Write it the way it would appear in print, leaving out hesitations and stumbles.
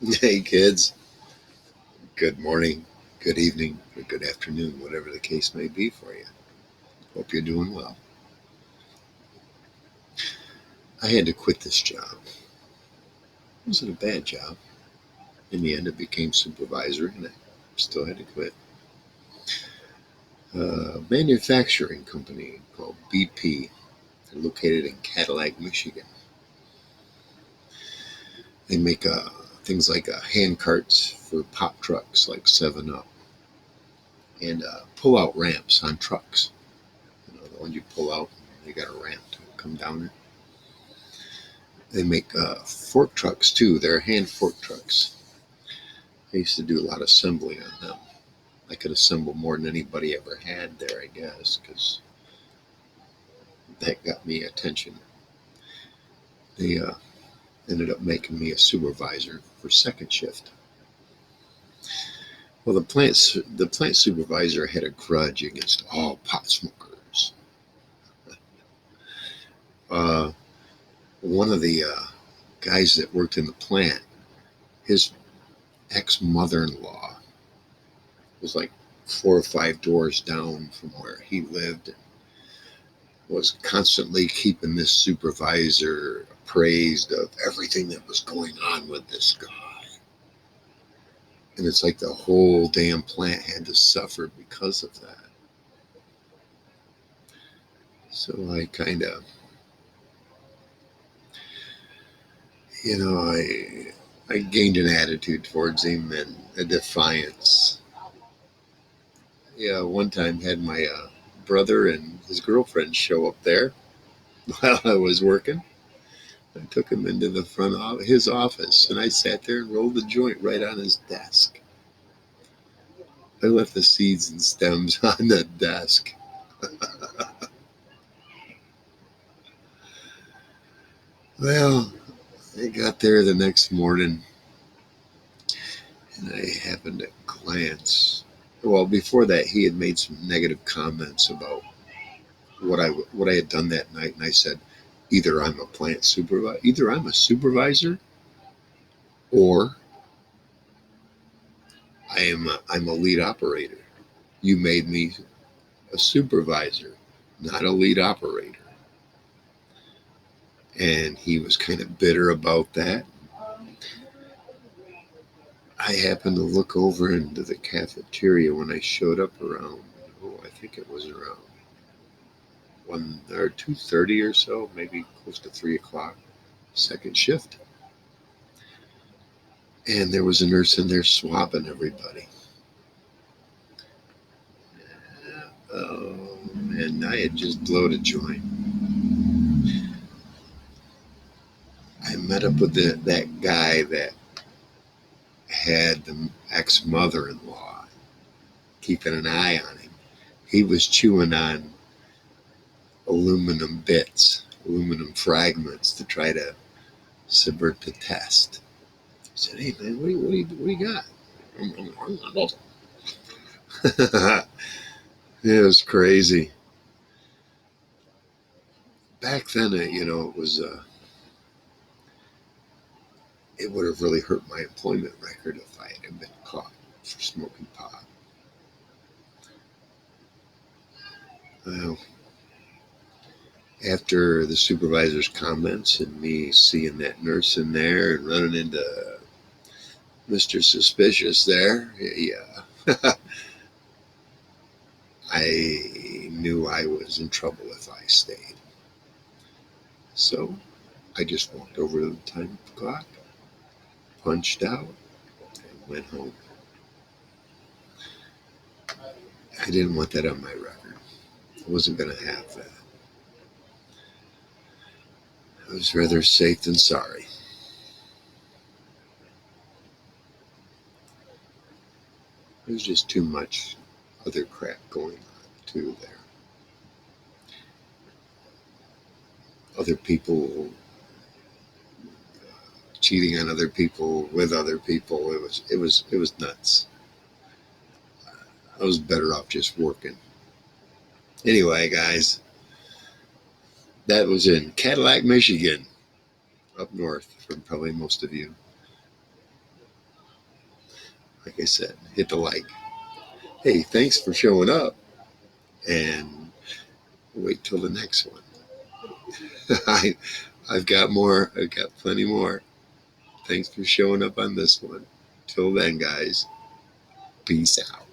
Hey kids, good morning, good evening, or good afternoon, whatever the case may be for you. Hope you're doing well. I had to quit this job. It wasn't a bad job. In the end, it became supervisor, and I still had to quit. A manufacturing company called BP. They're located in Cadillac, Michigan. They make things like hand carts for pop trucks like 7 Up and pull-out ramps on trucks. The one you pull out, and you got a ramp to come down it. They make fork trucks too. They're hand fork trucks. I used to do a lot of assembly on them. I could assemble more than anybody ever had there, I guess, because that got me attention. They ended up making me a supervisor for second shift. Well, the plant supervisor had a grudge against all pot smokers. Uh, One of the guys that worked in the plant, his ex mother-in-law was like 4 or 5 doors down from where he lived, was constantly keeping this supervisor appraised of everything that was going on with this guy. And it's like the whole damn plant had to suffer because of that. So I kind of, I gained an attitude towards him and a defiance. Yeah, one time had my brother and his girlfriend show up there while I was working. I took him into the front of his office and I sat there and rolled the joint right on his desk. I left the seeds and stems on the desk. Well, I got there the next morning and I happened to glance. Well, before that, he had made some negative comments about what I had done that night, and I said, either I'm a supervisor, or I'm a lead operator. You made me a supervisor, not a lead operator. And he was kind of bitter about that. I happened to look over into the cafeteria when I showed up around, I think it was around 2:30 or so, maybe close to 3 o'clock, second shift. And there was a nurse in there swabbing everybody. And I had just blowed a joint. I met up with that guy that had the ex mother in law keeping an eye on him. He was chewing on aluminum bits, aluminum fragments to try to subvert the test. I said, "Hey man, what do you got?" It was crazy. Back then, it would have really hurt my employment record if I had been caught for smoking pot. Well, after the supervisor's comments and me seeing that nurse in there and running into Mr. Suspicious there, yeah, I knew I was in trouble if I stayed. So I just walked over to the time clock, punched out, and went home. I didn't want that on my record. I wasn't going to have that. I was rather safe than sorry. There's just too much other crap going on, too, there. Other people cheating on other people with other people. It was nuts. I was better off just working. Anyway, guys, that was in Cadillac, Michigan, up north from probably most of you. like I said, hit the like. Hey, thanks for showing up, and wait till the next one. I've got more. I've got plenty more. Thanks for showing up on this one. Till then, guys, peace out.